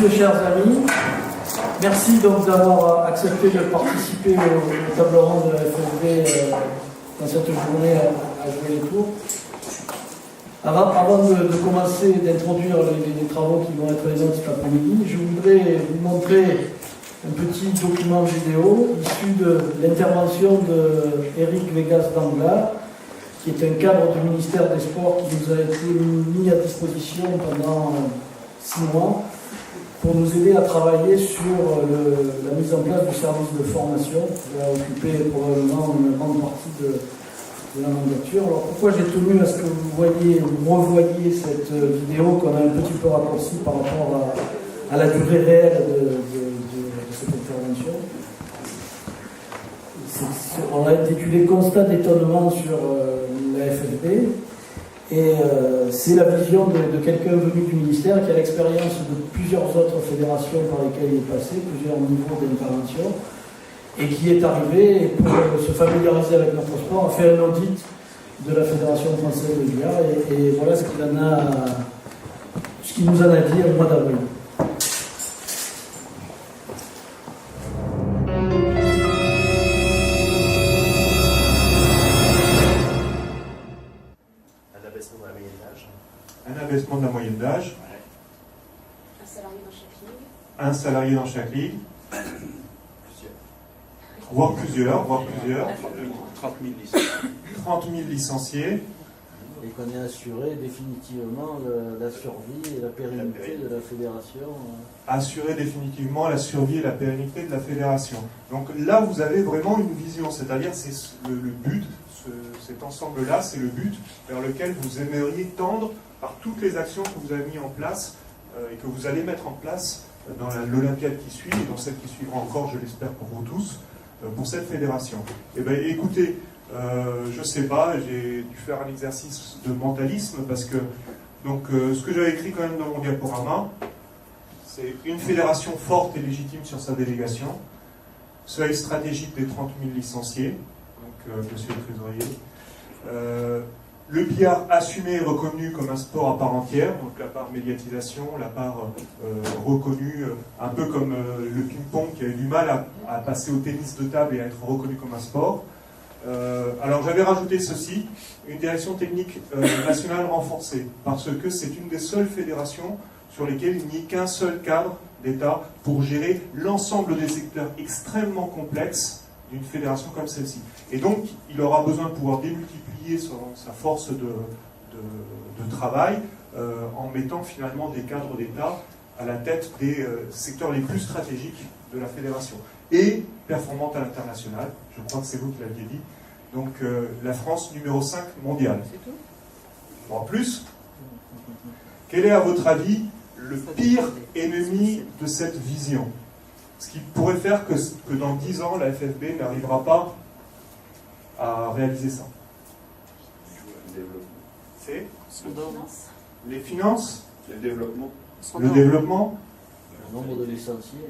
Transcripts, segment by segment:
messieurs, chers amis, merci donc d'avoir accepté de participer au table ronde de la FFB dans cette journée à jouer les tours. Avant de commencer, d'introduire les travaux qui vont être les nôtres cet après-midi, je voudrais vous montrer un petit document vidéo issu de l'intervention d'Éric Vegas Danglars, qui est un cadre du ministère des Sports qui nous a été mis à disposition pendant 6 mois pour nous aider à travailler sur la mise en place du service de formation qui va occuper probablement une grande partie de la mandature. Alors pourquoi j'ai tenu à ce que vous revoyiez cette vidéo qu'on a un petit peu raccourcie par rapport à la durée réelle de cette intervention. On l'a intitulé Constat d'étonnement sur la FFB. Et c'est la vision de quelqu'un venu du ministère qui a l'expérience de plusieurs autres fédérations par lesquelles il est passé, plusieurs niveaux d'intervention, et qui est arrivé pour se familiariser avec notre sport, a fait un audit de la Fédération française de billard, et voilà ce qu'il nous en a dit au mois d'avril. Un abaissement de la moyenne d'âge. Un salarié dans chaque ligue. Voire plusieurs. 30 000 licenciés. 30 000 licenciés. Et qu'on ait assuré définitivement la survie et la pérennité de la fédération. Assurer définitivement la survie et la pérennité de la fédération. Donc là, vous avez vraiment une vision, c'est-à-dire c'est le but, cet ensemble-là, c'est le but vers lequel vous aimeriez tendre par toutes les actions que vous avez mises en place et que vous allez mettre en place dans l'Olympiade qui suit et dans celle qui suivra encore, je l'espère pour vous tous, pour cette fédération. Eh bien, écoutez, je ne sais pas, j'ai dû faire un exercice de mentalisme parce que ce que j'avais écrit quand même dans mon diaporama, c'est une fédération forte et légitime sur sa délégation, seuil stratégique des 30 000 licenciés, donc monsieur le trésorier, le billard assumé et reconnu comme un sport à part entière, donc la part médiatisation, la part reconnue, un peu comme le ping-pong qui a eu du mal à passer au tennis de table et à être reconnu comme un sport. Alors j'avais rajouté ceci, une direction technique nationale renforcée, parce que c'est une des seules fédérations sur lesquelles il n'y ait qu'un seul cadre d'État pour gérer l'ensemble des secteurs extrêmement complexes d'une fédération comme celle-ci. Et donc, il aura besoin de pouvoir démultiplier sa force de travail en mettant finalement des cadres d'État à la tête des secteurs les plus stratégiques de la fédération. Et performante à l'international, je crois que c'est vous qui l'aviez dit, donc la France numéro 5 mondiale. C'est tout ? En plus, quel est à votre avis le pire ennemi de cette vision ? Ce qui pourrait faire que dans 10 ans, la FFB n'arrivera pas à réaliser ça. C'est les finances, le développement, le nombre de licenciés.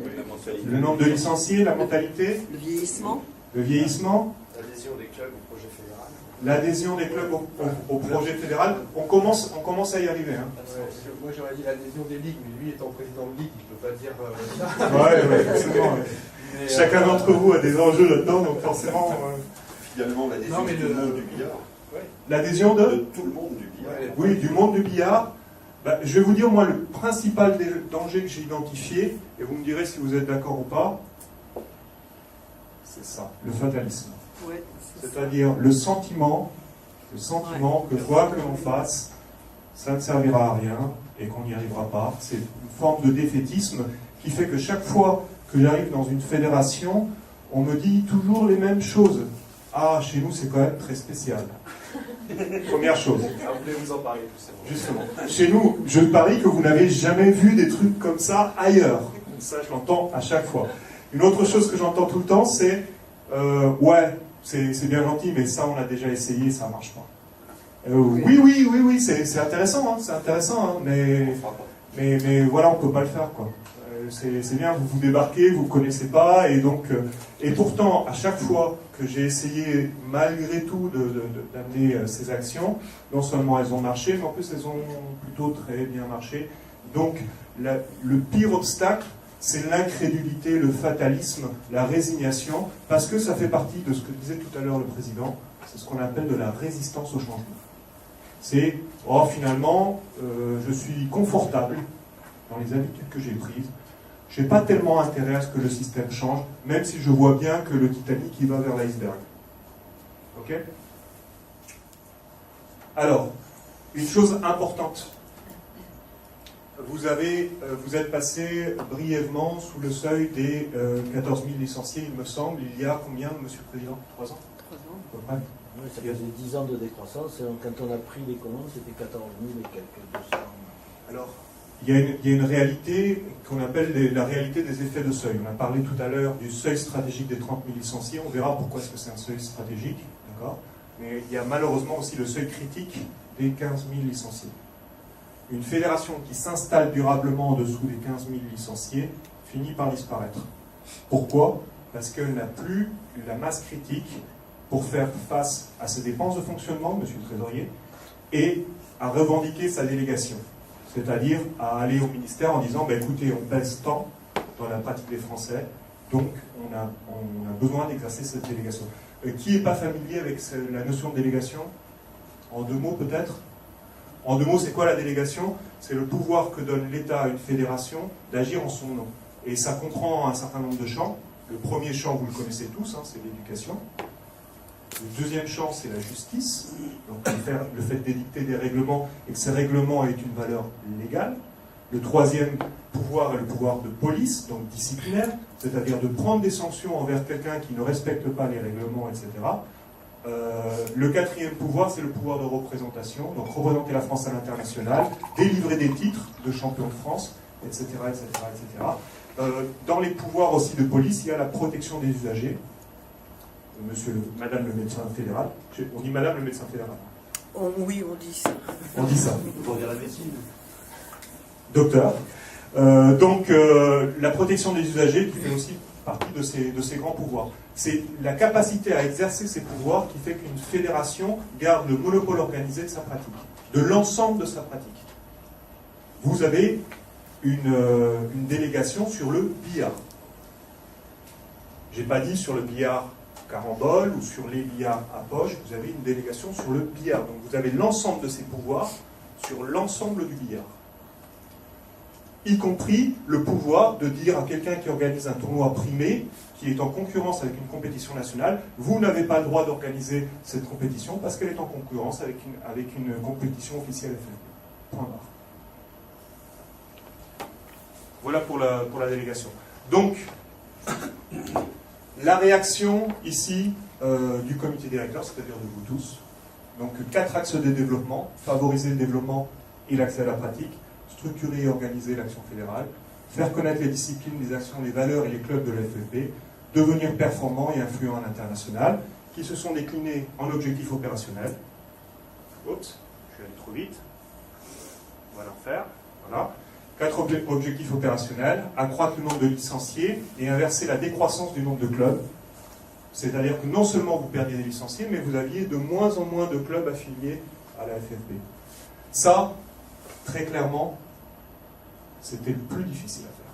le nombre de licenciés, la mentalité, Le vieillissement. L'adhésion des clubs au projet fédéral. L'adhésion des clubs au projet fédéral. On commence à y arriver. Hein. Moi j'aurais dit l'adhésion des ligues, mais lui étant président de ligue, il ne peut pas dire ça. Ouais, forcément. Ouais. Chacun d'entre vous a des enjeux là-dedans, donc forcément... Finalement, l'adhésion de tout le monde du billard. L'adhésion De tout le monde du billard. Oui, du monde du billard. Bah, je vais vous dire, moi, le principal danger que j'ai identifié, et vous me direz si vous êtes d'accord ou pas, c'est ça, le fatalisme. Ouais, C'est-à-dire le sentiment que quoi que l'on fasse, ça ne servira à rien et qu'on n'y arrivera pas. C'est une forme de défaitisme qui fait que chaque fois que j'arrive dans une fédération, on me dit toujours les mêmes choses. Ah, chez nous, c'est quand même très spécial. Première chose. Vous voulez vous en parler, Justement. Chez nous, je parie que vous n'avez jamais vu des trucs comme ça ailleurs. Ça, je l'entends à chaque fois. Une autre chose que j'entends tout le temps, c'est ouais, c'est bien gentil, mais ça, on a déjà essayé, ça ne marche pas. Oui, c'est intéressant, hein, mais voilà, on ne peut pas le faire, quoi. C'est bien, vous débarquez, vous ne connaissez pas, et donc, et pourtant, à chaque fois que j'ai essayé, malgré tout, d'amener ces actions, non seulement elles ont marché, mais en plus elles ont plutôt très bien marché. Donc, le pire obstacle, c'est l'incrédulité, le fatalisme, la résignation, parce que ça fait partie de ce que disait tout à l'heure le président, c'est ce qu'on appelle de la résistance au changement. C'est, oh finalement, je suis confortable dans les habitudes que j'ai prises, je n'ai pas tellement intérêt à ce que le système change, même si je vois bien que le Titanic il va vers l'iceberg. Ok ? Alors, une chose importante. Vous êtes passé brièvement sous le seuil des 14 000 licenciés, il me semble. Il y a combien, Monsieur le Président ? 3 ans ? 3 ans. À peu près. Oui, ça faisait 10 ans de décroissance, et quand on a pris les commandes, c'était 14 000 et quelques 200. Alors, il y a une réalité qu'on appelle la réalité des effets de seuil. On a parlé tout à l'heure du seuil stratégique des 30 000 licenciés. On verra pourquoi est-ce que c'est un seuil stratégique, d'accord ? Mais il y a malheureusement aussi le seuil critique des 15 000 licenciés. Une fédération qui s'installe durablement en dessous des 15 000 licenciés finit par disparaître. Pourquoi ? Parce qu'elle n'a plus la masse critique pour faire face à ses dépenses de fonctionnement, Monsieur le Trésorier, et à revendiquer sa délégation. C'est-à-dire à aller au ministère en disant écoutez, on pèse tant dans la pratique des Français, donc on a besoin d'exercer cette délégation. Qui n'est pas familier avec la notion de délégation ? En 2 mots peut-être ? En 2 mots, c'est quoi la délégation ? C'est le pouvoir que donne l'État à une fédération d'agir en son nom. Et ça comprend un certain nombre de champs. Le premier champ, vous le connaissez tous, c'est l'éducation. Le deuxième champ, c'est la justice. Donc le fait d'édicter des règlements et que ces règlements aient une valeur légale. Le troisième pouvoir est le pouvoir de police, donc disciplinaire, c'est-à-dire de prendre des sanctions envers quelqu'un qui ne respecte pas les règlements, etc. Le quatrième pouvoir, c'est le pouvoir de représentation, donc représenter la France à l'international, délivrer des titres de champion de France, etc. etc., etc. Dans les pouvoirs aussi de police, il y a la protection des usagers. Madame le médecin fédéral. On dit Madame le médecin fédéral. Oui, on dit ça. On dit ça. Pour dire la médecine. Docteur. Donc, la protection des usagers qui fait aussi partie de ces grands pouvoirs. C'est la capacité à exercer ces pouvoirs qui fait qu'une fédération garde le monopole organisé de sa pratique, de l'ensemble de sa pratique. Vous avez une délégation sur le billard. J'ai pas dit sur le billard carambole ou sur les billards à poche, vous avez une délégation sur le billard. Donc vous avez l'ensemble de ces pouvoirs sur l'ensemble du billard. Y compris le pouvoir de dire à quelqu'un qui organise un tournoi primé, qui est en concurrence avec une compétition nationale, vous n'avez pas le droit d'organiser cette compétition parce qu'elle est en concurrence avec une compétition officielle FFP. Point barre. Voilà pour la délégation. Donc, la réaction ici du comité directeur, c'est-à-dire de vous tous, donc 4 axes de développement: favoriser le développement et l'accès à la pratique, structurer et organiser l'action fédérale, faire connaître les disciplines, les actions, les valeurs et les clubs de la FFP, devenir performant et influent à l'international, qui se sont déclinés en objectifs opérationnels. Oups, je suis allé trop vite. On va le refaire. Voilà. 4 objectifs opérationnels: accroître le nombre de licenciés et inverser la décroissance du nombre de clubs. C'est-à-dire que non seulement vous perdiez des licenciés, mais vous aviez de moins en moins de clubs affiliés à la FFP. Ça, très clairement, c'était le plus difficile à faire.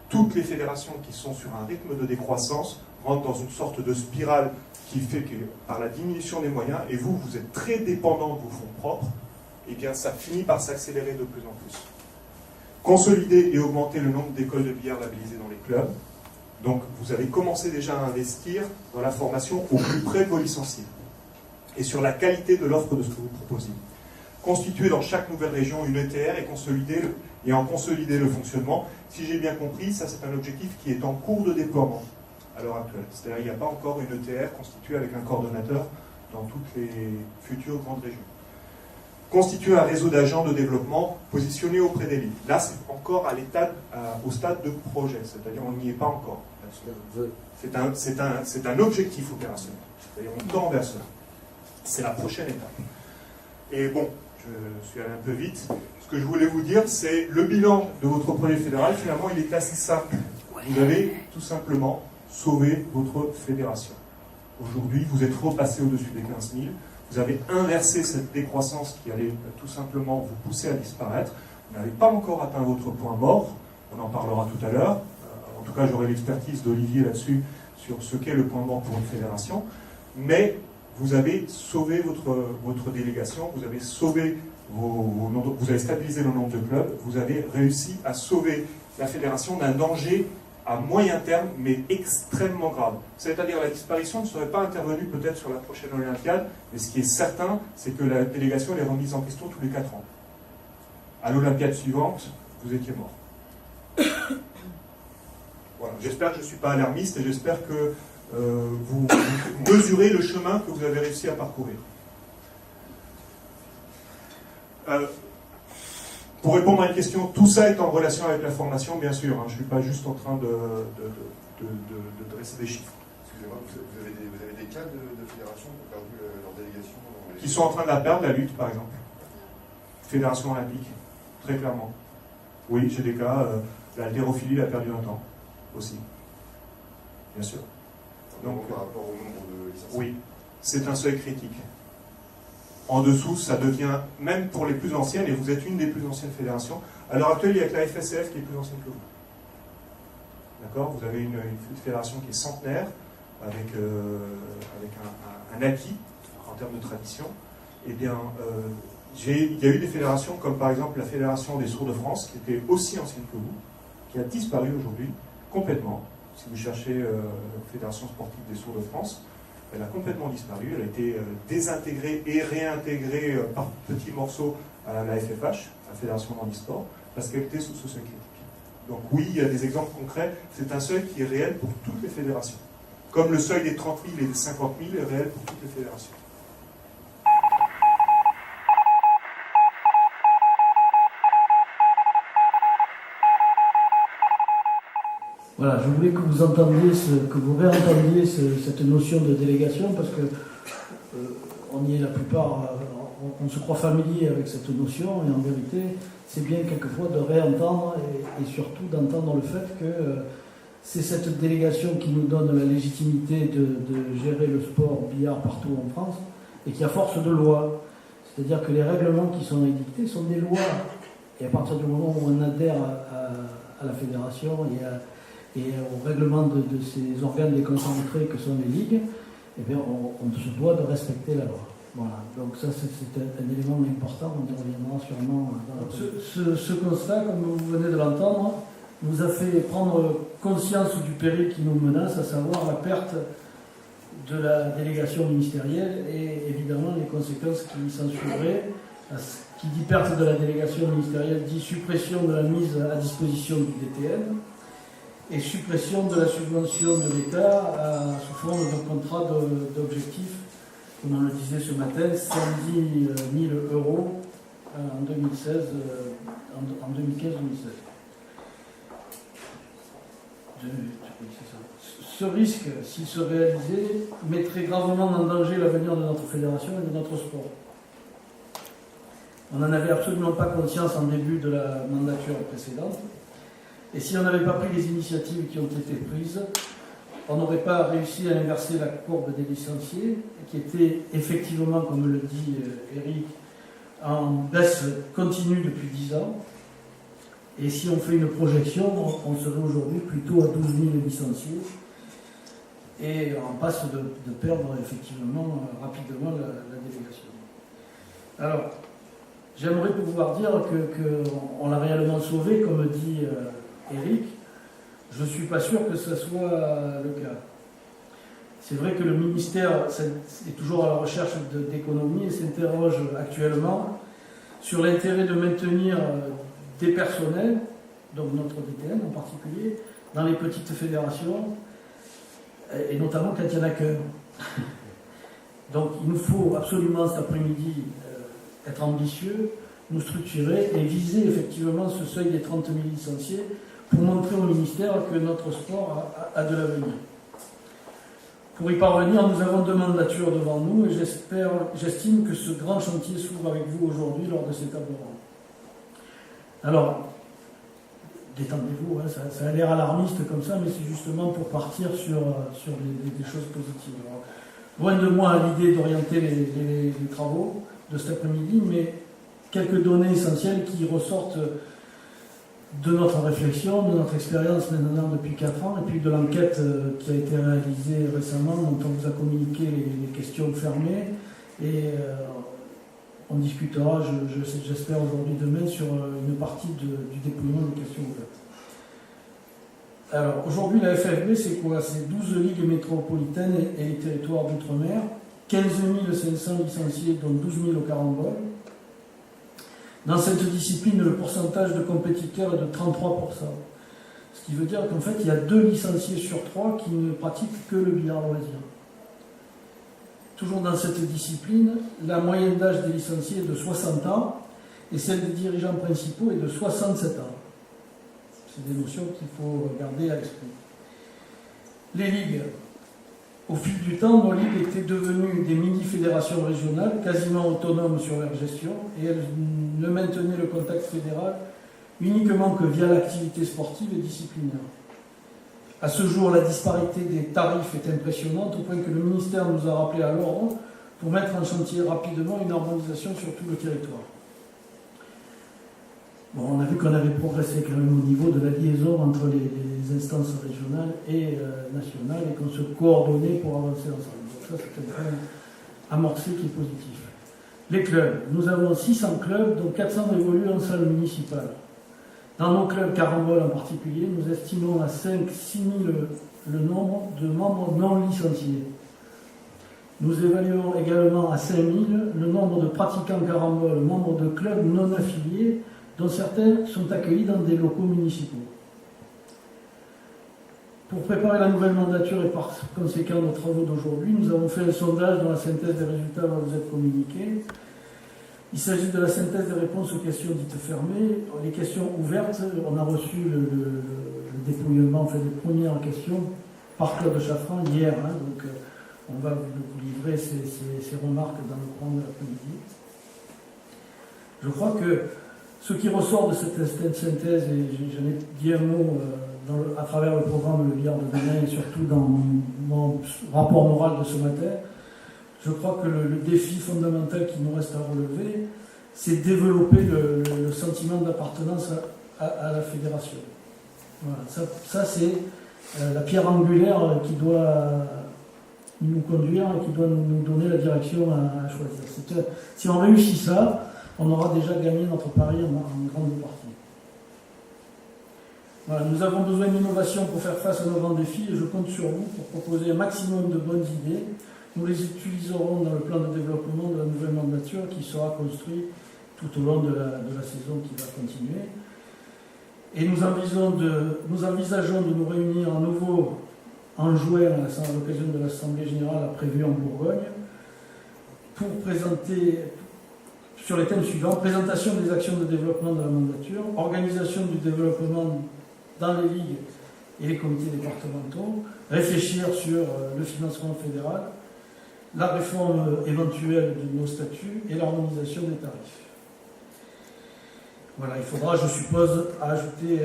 Toutes les fédérations qui sont sur un rythme de décroissance rentrent dans une sorte de spirale qui fait que, par la diminution des moyens, et vous êtes très dépendant de vos fonds propres, et bien ça finit par s'accélérer de plus en plus. Consolider et augmenter le nombre d'écoles de billard labellisées dans les clubs. Donc vous avez commencé déjà à investir dans la formation au plus près de vos licenciés et sur la qualité de l'offre de ce que vous proposez. Constituer dans chaque nouvelle région une ETR et en consolider le fonctionnement. Si j'ai bien compris, ça c'est un objectif qui est en cours de déploiement à l'heure actuelle. C'est-à-dire qu'il n'y a pas encore une ETR constituée avec un coordonnateur dans toutes les futures grandes régions. Constituer un réseau d'agents de développement positionnés auprès des ligues. Là, c'est encore au stade de projet, c'est-à-dire on n'y est pas encore. C'est un objectif opérationnel, c'est-à-dire on tend vers cela. C'est la prochaine étape. Et bon, je suis allé un peu vite. Ce que je voulais vous dire, c'est le bilan de votre projet fédéral, finalement, il est assez simple. Vous avez tout simplement sauvé votre fédération. Aujourd'hui, vous êtes repassé au-dessus des 15 000. Vous avez inversé cette décroissance qui allait tout simplement vous pousser à disparaître. Vous n'avez pas encore atteint votre point mort, on en parlera tout à l'heure. En tout cas, j'aurai l'expertise d'Olivier là-dessus, sur ce qu'est le point mort pour une fédération. Mais vous avez sauvé votre délégation, vous avez sauvé vous avez stabilisé le nombre de clubs, vous avez réussi à sauver la fédération d'un danger à moyen terme, mais extrêmement grave. C'est-à-dire la disparition ne serait pas intervenue peut-être sur la prochaine Olympiade, mais ce qui est certain, c'est que la délégation est remise en question tous les 4 ans. À l'Olympiade suivante, vous étiez mort. Voilà. J'espère que je ne suis pas alarmiste et j'espère que vous mesurez le chemin que vous avez réussi à parcourir. Pour répondre à une question, tout ça est en relation avec la formation, bien sûr. Hein, je ne suis pas juste en train de dresser des chiffres. Excusez-moi, vous avez des cas de fédérations qui ont perdu leur délégation qui sont en train de la perdre, la lutte, par exemple. Fédération olympique, très clairement. Oui, j'ai des cas. L'haltérophilie a perdu un temps, aussi. Bien sûr. Donc, par rapport au nombre de licenciés. Oui, c'est un seuil critique. En dessous, ça devient, même pour les plus anciennes, et vous êtes une des plus anciennes fédérations, à l'heure actuelle, il n'y a que la FSCF qui est plus ancienne que vous. D'accord ? Vous avez une fédération qui est centenaire, avec un acquis en termes de tradition. Eh bien, il y a eu des fédérations, comme par exemple la Fédération des Sourds de France, qui était aussi ancienne que vous, qui a disparu aujourd'hui, complètement. Si vous cherchez Fédération sportive des Sourds de France, elle a complètement disparu, elle a été désintégrée et réintégrée par petits morceaux à la FFH, la Fédération d'handisport, parce qu'elle était sous ce seuil critique. Donc oui, il y a des exemples concrets, c'est un seuil qui est réel pour toutes les fédérations. Comme le seuil des 30 000 et des 50 000 est réel pour toutes les fédérations. Voilà, je voulais que vous entendiez, que vous réentendiez cette notion de délégation, parce que on y est la plupart, on se croit familier avec cette notion, et en vérité, c'est bien quelquefois de réentendre et surtout d'entendre le fait que c'est cette délégation qui nous donne la légitimité de gérer le sport billard partout en France, et qui a force de loi. C'est-à-dire que les règlements qui sont édictés sont des lois, et à partir du moment où on adhère à la fédération et au règlement de ces organes déconcentrés que sont les ligues, eh bien, on se doit de respecter la loi. Voilà. Donc ça, c'est un élément important, on y reviendra sûrement dans la ce constat, comme vous venez de l'entendre, nous a fait prendre conscience du péril qui nous menace, à savoir la perte de la délégation ministérielle et évidemment les conséquences qui s'en suivraient. Qui dit perte de la délégation ministérielle dit suppression de la mise à disposition du DTN, et suppression de la subvention de l'État sous forme de contrat d'objectifs, comme on le disait ce matin, 110 000 euros en 2016, en 2015-2016. Ce risque, s'il se réalisait, mettrait gravement en danger l'avenir de notre fédération et de notre sport. On n'en avait absolument pas conscience en début de la mandature précédente. Et si on n'avait pas pris les initiatives qui ont été prises, on n'aurait pas réussi à inverser la courbe des licenciés, qui était effectivement, comme le dit Eric, en baisse continue depuis 10 ans. Et si on fait une projection, on serait aujourd'hui plutôt à 12 000 licenciés. Et on passe de perdre effectivement rapidement la délégation. Alors, j'aimerais pouvoir dire qu'on l'a réellement sauvé, comme dit Eric. Je ne suis pas sûr que ce soit le cas. C'est vrai que le ministère est toujours à la recherche d'économies et s'interroge actuellement sur l'intérêt de maintenir des personnels, donc notre DTN en particulier, dans les petites fédérations, et notamment quand il n'y en a qu'un. Donc il nous faut absolument cet après-midi être ambitieux, nous structurer et viser effectivement ce seuil des 30 000 licenciés pour montrer au ministère que notre sport a de l'avenir. Pour y parvenir, nous avons 2 mandatures devant nous et j'estime que ce grand chantier s'ouvre avec vous aujourd'hui lors de ces tables rondes. Alors, détendez-vous, hein, ça a l'air alarmiste comme ça, mais c'est justement pour partir sur des choses positives. Alors, loin de moi l'idée d'orienter les travaux de cet après-midi, mais quelques données essentielles qui ressortent de notre réflexion, de notre expérience maintenant depuis 4 ans, et puis de l'enquête qui a été réalisée récemment, dont on vous a communiqué les questions fermées. Et on discutera, j'espère aujourd'hui, demain, sur une partie du dépouillement des questions ouvertes. Alors, aujourd'hui, la FFB, c'est quoi? C'est 12 ligues métropolitaines et les territoires d'outre-mer, 15 500 licenciés, dont 12 000 au carambole. Dans cette discipline, le pourcentage de compétiteurs est de 33%. Ce qui veut dire qu'en fait, il y a 2 licenciés sur 3 qui ne pratiquent que le billard loisir. Toujours dans cette discipline, la moyenne d'âge des licenciés est de 60 ans et celle des dirigeants principaux est de 67 ans. C'est des notions qu'il faut garder à l'esprit. Les ligues. Au fil du temps, nos ligues étaient devenues des mini-fédérations régionales, quasiment autonomes sur leur gestion, et elles ne maintenaient le contact fédéral uniquement que via l'activité sportive et disciplinaire. À ce jour, la disparité des tarifs est impressionnante, au point que le ministère nous a rappelé à l'ordre pour mettre en chantier rapidement une harmonisation sur tout le territoire. Bon, on a vu qu'on avait progressé quand même au niveau de la liaison entre les instances régionales et nationales et qu'on se coordonnait pour avancer ensemble. Donc ça, c'est un point amorcé qui est positif. Les clubs. Nous avons 600 clubs, dont 400 évoluent en salle municipale. Dans nos clubs caramboles en particulier, nous estimons à 5-6 000 le nombre de membres non licenciés. Nous évaluons également à 5 000 le nombre de pratiquants caramboles, membres de clubs non affiliés, dont certains sont accueillis dans des locaux municipaux. Pour préparer la nouvelle mandature et par conséquent nos travaux d'aujourd'hui, nous avons fait un sondage dont la synthèse des résultats va vous être communiquée. Il s'agit de la synthèse des réponses aux questions dites fermées. Les questions ouvertes, on a reçu le dépouillement, enfin les premières questions par Claude Chaffran hier, donc on va vous livrer ces remarques dans le courant de l'après-midi. Je crois que ce qui ressort de cette synthèse, et j'en ai dit un mot à travers le programme Le Billard de demain et surtout dans mon rapport moral de ce matin, je crois que le défi fondamental qui nous reste à relever, c'est développer le sentiment d'appartenance à la fédération. Voilà, ça c'est la pierre angulaire qui doit nous conduire et qui doit nous donner la direction à choisir. Si on réussit ça, on aura déjà gagné notre pari en grande partie. Voilà, nous avons besoin d'innovation pour faire face à nos grands défis et je compte sur vous pour proposer un maximum de bonnes idées. Nous les utiliserons dans le plan de développement de la nouvelle mandature qui sera construit tout au long de la saison qui va continuer. Et nous envisageons de nous réunir à nouveau en juin à l'occasion de l'Assemblée Générale prévue en Bourgogne pour présenter sur les thèmes suivants: présentation des actions de développement de la mandature, organisation du développement dans les ligues et les comités départementaux, réfléchir sur le financement fédéral, la réforme éventuelle de nos statuts et l'harmonisation des tarifs. Voilà, il faudra, je suppose, ajouter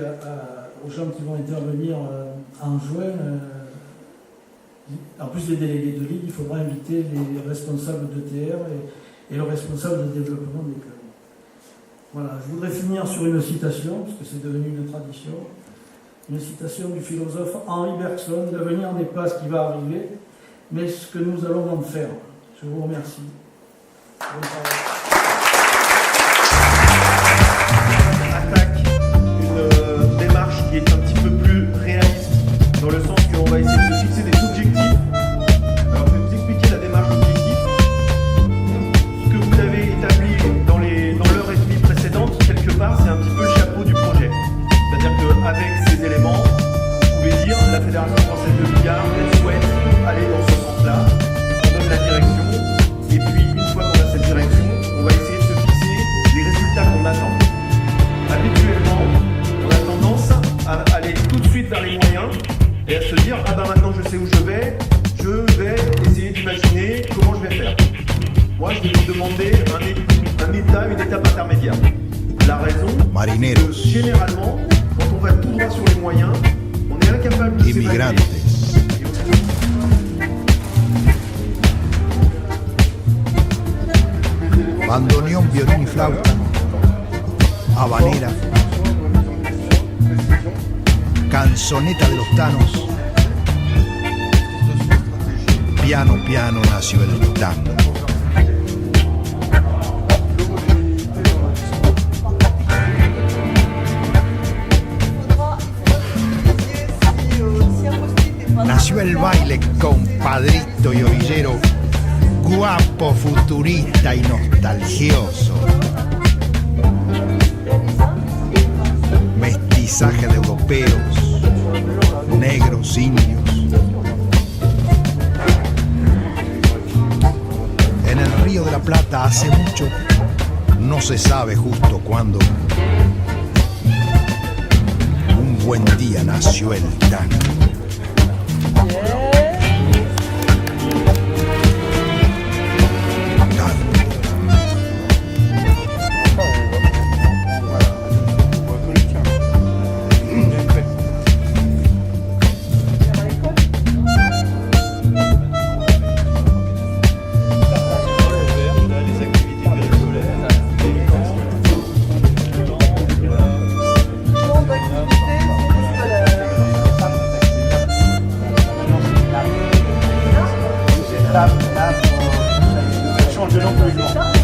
aux gens qui vont intervenir en juin, en plus des délégués de ligue, il faudra inviter les responsables de TR et le responsable de développement des clubs. Voilà, je voudrais finir sur une citation, parce que c'est devenu une tradition, une citation du philosophe Henri Bergson: « L'avenir n'est pas ce qui va arriver, mais ce que nous allons en faire. » Je vous remercie. Bonne parole. Attaque une démarche qui est un petit peu plus réaliste, dans le sens qu'on va essayer de se fixer des objectifs. Alors je vais vous expliquer la démarche d'objectif. Ce que vous avez établi dans l'heure et demie précédente, quelque part, c'est un petit peu le chapeau du projet. C'est-à-dire qu'avec ces éléments, vous pouvez dire la Fédération française de billard, elle souhaite aller dans ce sens-là, on donne la direction, et puis une fois qu'on a cette direction, on va essayer de se fixer les résultats qu'on attend. Habituellement, on a tendance à aller tout de suite vers les moyens et à se dire: ah ben maintenant je sais où je vais essayer d'imaginer comment je vais faire. Moi je vais vous demander une étape intermédiaire. La raison, c'est que généralement, quand on va tout droit sur les moyens, on est incapable de s'évaluer. Bandoneon, violini, flauta. habanera, canzoneta de los tanos, piano piano nació el tango. Nació el baile, compadrito y orillero, guapo, futurista y nostalgioso. Mestizaje de europeos, negros, indios. En el Río de la Plata hace mucho, no se sabe justo cuándo, un buen día nació el tango. Change de nom tous les jours.